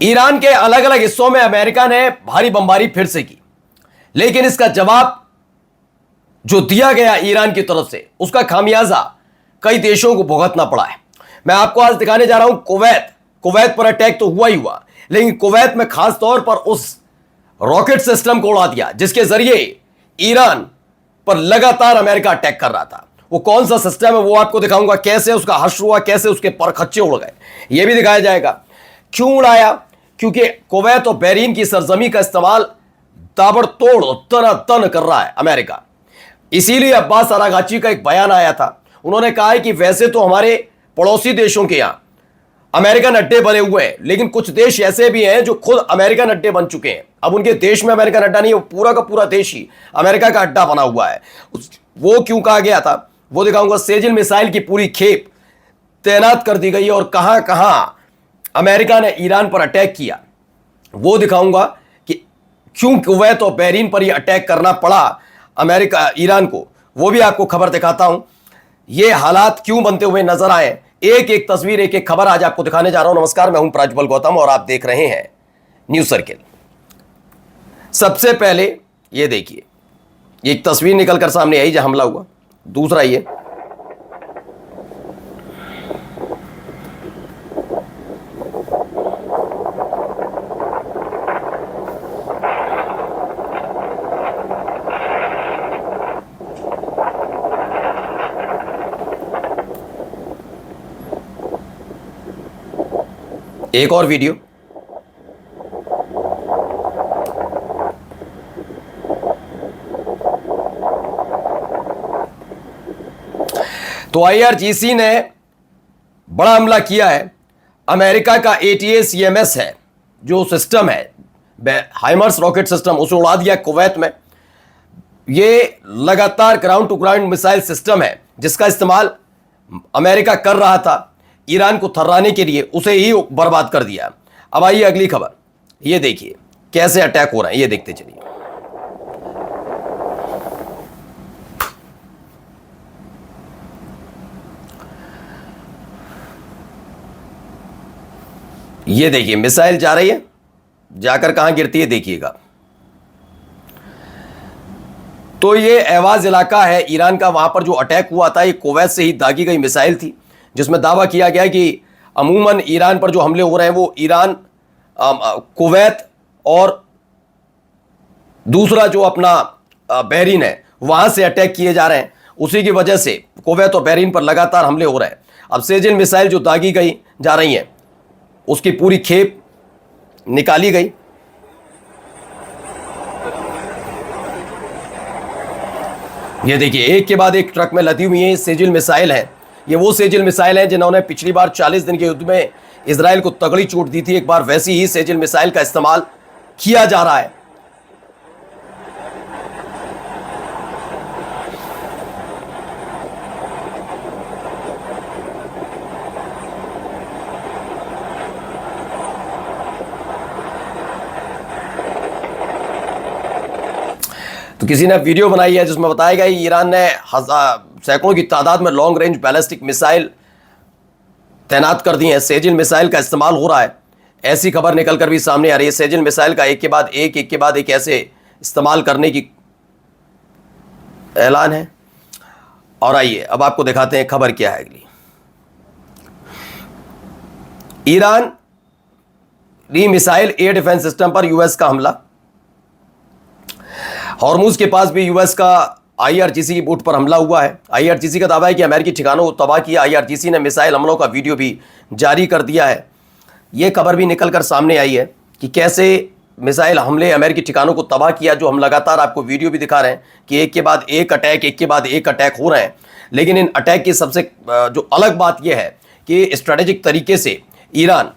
Iran के अलग अलग हिस्सों में अमेरिका ने भारी बमबारी फिर से की, लेकिन इसका जवाब जो दिया गया ईरान की तरफ से, उसका खामियाजा कई देशों को भुगतना पड़ा है। मैं आपको आज दिखाने जा रहा हूं कुवैत पर अटैक तो हुआ ही हुआ, लेकिन कुवैत में खास तौर पर उस रॉकेट सिस्टम को उड़ा दिया जिसके जरिए ईरान पर लगातार अमेरिका अटैक कर रहा था। वो कौन सा सिस्टम है वो आपको दिखाऊंगा, कैसे उसका हश्र हुआ, कैसे उसके परखच्चे उड़ गए, यह भी दिखाया जाएगा। क्यों उड़ाया? क्योंकि कुवैत और बहरीन की सरजमी का इस्तेमाल ताबड़तोड़ तन कर रहा है अमेरिका। इसीलिए अब्बास अरागाची का एक बयान आया था। उन्होंने कहा है कि वैसे तो हमारे पड़ोसी देशों के यहां अमेरिकन अड्डे बने हुए हैं, लेकिन कुछ देश ऐसे भी हैं जो खुद अमेरिकन अड्डे बन चुके हैं। अब उनके देश में अमेरिकन अड्डा नहीं है, पूरा का पूरा देश ही अमेरिका का अड्डा बना हुआ है। वो क्यों कहा गया था वो दिखाऊंगा। सेजिल मिसाइल की पूरी खेप तैनात कर दी गई और कहां कहां अमेरिका ने ईरान पर अटैक किया वो दिखाऊंगा कि क्यों कुवैत और बहरीन पर यह अटैक करना पड़ा अमेरिका ईरान को, वो भी आपको खबर दिखाता हूं। ये हालात क्यों बनते हुए नजर आए, एक एक तस्वीर, एक एक खबर आज आपको दिखाने जा रहा हूं। नमस्कार, मैं हूं प्रज्वल गौतम और आप देख रहे हैं न्यूज सर्किल। सबसे पहले ये देखिए, एक तस्वीर निकलकर सामने आई जहां हमला हुआ। दूसरा ये एक और वीडियो। तो आईआरजीसी ने बड़ा हमला किया है। अमेरिका का ATACMS है जो सिस्टम है, हाइमर्स रॉकेट सिस्टम, उसे उड़ा दिया कुवैत में। ये लगातार ground to ground missile system है जिसका इस्तेमाल अमेरिका कर रहा था ईरान को थर्राने के लिए, उसे ही बर्बाद कर दिया। अब आइए अगली खबर, ये देखिए कैसे अटैक हो रहे हैं, ये देखते चलिए। ये देखिए मिसाइल जा रही है, जाकर कहां गिरती है देखिएगा। तो ये एवाज इलाका है ईरान का, वहां पर जो अटैक हुआ था ये कुवैत से ही दागी गई मिसाइल थी, जिसमें दावा किया गया कि अमूमन ईरान पर जो हमले हो रहे हैं वो ईरान, कुवैत और दूसरा जो अपना बहरीन है वहां से अटैक किए जा रहे हैं। उसी की वजह से कुवैत और बहरीन पर लगातार हमले हो रहे हैं। अब सेजिल मिसाइल जो दागी गई जा रही हैं उसकी पूरी खेप निकाली गई। ये देखिए एक के बाद एक ट्रक में लदी हुई है सेजिल मिसाइल है। ये वो सेजिल मिसाइल है जिन्होंने पिछली बार 40 दिन के युद्ध में इजराइल को तगड़ी चोट दी थी। एक बार वैसी ही सेजिल मिसाइल का इस्तेमाल किया जा रहा है। तो किसी ने वीडियो बनाई है जिसमें बताया गया ईरान ने सैकड़ों की तादाद में लॉन्ग रेंज बैलिस्टिक मिसाइल तैनात कर दी है। सेजिल मिसाइल का इस्तेमाल हो रहा है, ऐसी खबर निकलकर भी सामने आ रही है। सेजिल मिसाइल का एक के बाद एक ऐसे इस्तेमाल करने की ऐलान है। और आइए अब आपको दिखाते हैं खबर क्या है अगली। Iran missile air defence system पर यूएस का हमला। हॉर्मुज के पास भी यूएस का आईआरजीसी की बोट पर हमला हुआ है। आईआरजीसी का दावा है कि अमेरिकी ठिकानों को तबाह किया। आईआरजीसी ने मिसाइल हमलों का वीडियो भी जारी कर दिया है। यह खबर भी निकलकर सामने आई है कि कैसे मिसाइल हमले अमेरिकी ठिकानों को तबाह किया, जो हम लगातार आपको वीडियो भी दिखा रहे हैं कि एक के बाद एक अटैक हो रहे हैं। लेकिन इन अटैक की सबसे जो अलग बात यह है कि स्ट्रेटेजिक तरीके से ईरान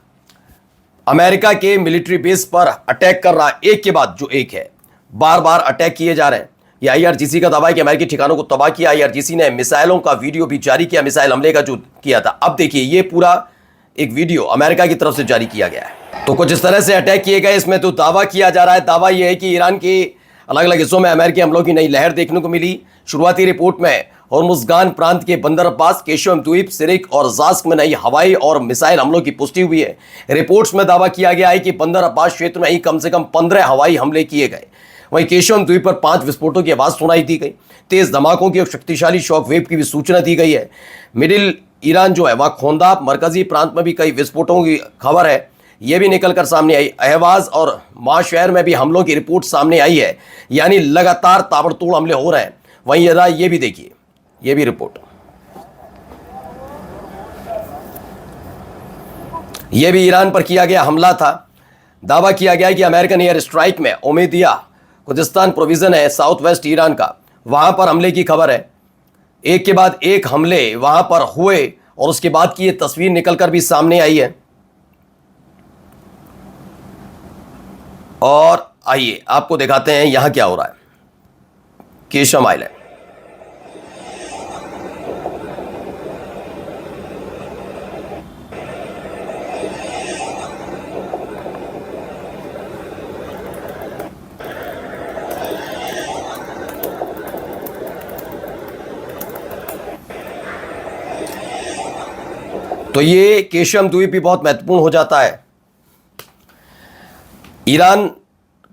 अमेरिका के मिलिट्री बेस पर अटैक कर रहा, एक के बाद जो एक है, बार बार अटैक किए जा रहे हैं। यह आईआरजीसी का दावा है कि अमेरिकी ठिकानों को तबाह किया। आईआरजीसी ने मिसाइलों का वीडियो भी जारी किया, मिसाइल हमले का जो किया था। अब देखिए ये पूरा एक वीडियो अमेरिका की तरफ से जारी किया गया है। तो कुछ इस तरह से अटैक किए गए, इसमें तो दावा किया जा रहा है। दावा यह है कि ईरान के अलग अलग हिस्सों में अमेरिकी हमलों की नई लहर देखने को मिली। शुरुआती रिपोर्ट में और मुस्गान प्रांत के बंदर अब्बास, केशम द्वीप, सिरिक और जास्क में नई हवाई और मिसाइल हमलों की पुष्टि हुई है। रिपोर्ट्स में दावा किया गया है कि बंदर अब्बास क्षेत्र में ही कम से कम 15 हवाई हमले किए गए। वहीं केशम द्वीप पर 5 विस्फोटों की आवाज सुनाई दी गई। तेज धमाकों की और शक्तिशाली शॉक वेव की भी सूचना दी गई है। मिडिल ईरान जो है वहां खोंदा मरकजी प्रांत में भी कई विस्फोटों की खबर है, यह भी निकलकर सामने आई। अहवाज और मां शहर में भी हमलों की रिपोर्ट सामने आई है, यानी लगातार ताबड़तोड़ हमले हो रहे हैं। वहीं ये भी देखिए, ये भी रिपोर्ट, यह भी ईरान पर किया गया हमला था। दावा किया गया कि अमेरिकन एयर स्ट्राइक में उमेदिया खुजिस्तान प्रोविजन है साउथ वेस्ट ईरान का, वहां पर हमले की खबर है। एक के बाद एक हमले वहां पर हुए और उसके बाद की ये तस्वीर निकलकर भी सामने आई है। और आइए आपको दिखाते हैं यहां क्या हो रहा है। केशम आइलैंड, तो ये केशम द्वीप भी बहुत महत्वपूर्ण हो जाता है ईरान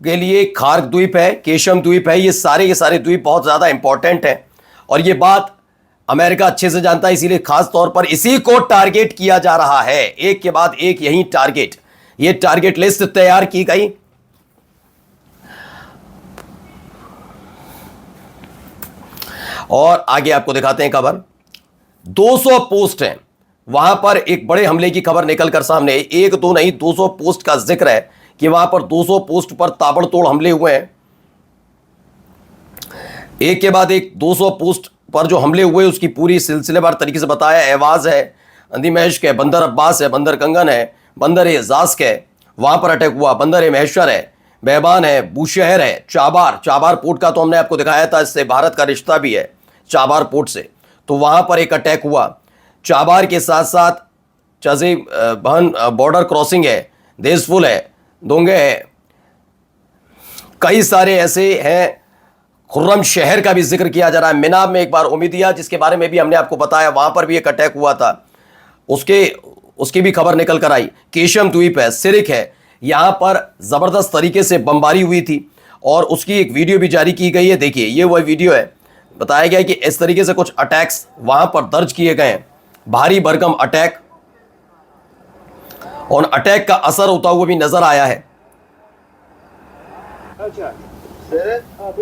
के लिए। खार्क द्वीप है, केशम द्वीप है, ये सारे द्वीप बहुत ज़्यादा इंपॉर्टेंट है और ये बात अमेरिका अच्छे से जानता है, इसीलिए खास तौर पर इसी को टारगेट किया जा रहा है। एक के बाद एक यही टारगेट, ये टारगेट लिस्ट तैयार की गई। और आगे आपको दिखाते हैं खबर। 200 पोस्ट हैं वहां पर, एक बड़े हमले की खबर निकलकर सामने, एक दो नहीं 200 पोस्ट का जिक्र है कि वहां पर 200 पोस्ट पर ताबड़तोड़ हमले हुए हैं। एक के बाद एक 200 पोस्ट पर जो हमले हुए उसकी पूरी सिलसिलेवार तरीके से बताया। एवाज है, अंदिमैश्क है, बंदर अब्बास है, बंदर कंगन है, बंदर जास्क है, वहां पर अटैक हुआ। बंदर महशर है, बेबान है, बूशहर है, चाबार पोर्ट का तो हमने आपको दिखाया था, इससे भारत का रिश्ता भी है चाबार पोर्ट से, तो वहां पर एक अटैक हुआ। चाबार के साथ साथ चजे बहन बॉर्डर क्रॉसिंग है, देशफुल है, दोंगे है, कई सारे ऐसे हैं। खुर्रम शहर का भी जिक्र किया जा रहा है। मिनाब में एक बार उमीदिया, जिसके बारे में भी हमने आपको बताया, वहां पर भी एक अटैक हुआ था, उसकी भी खबर निकल कर आई। केशम द्वीप है, सिरिक है, यहां पर जबरदस्त तरीके से बमबारी हुई थी और उसकी एक वीडियो भी जारी की गई है। देखिए ये वह वीडियो है। बताया गया कि इस तरीके से कुछ अटैक्स वहां पर दर्ज किए गए हैं, भारी भरकम अटैक, और अटैक का असर होता हुआ भी नजर आया है।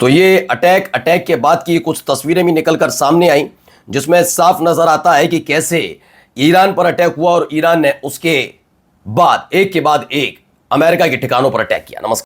तो ये अटैक के बाद की कुछ तस्वीरें भी निकलकर सामने आई, जिसमें साफ नजर आता है कि कैसे ईरान पर अटैक हुआ और ईरान ने उसके बाद एक के बाद एक अमेरिका के ठिकानों पर अटैक किया। नमस्कार।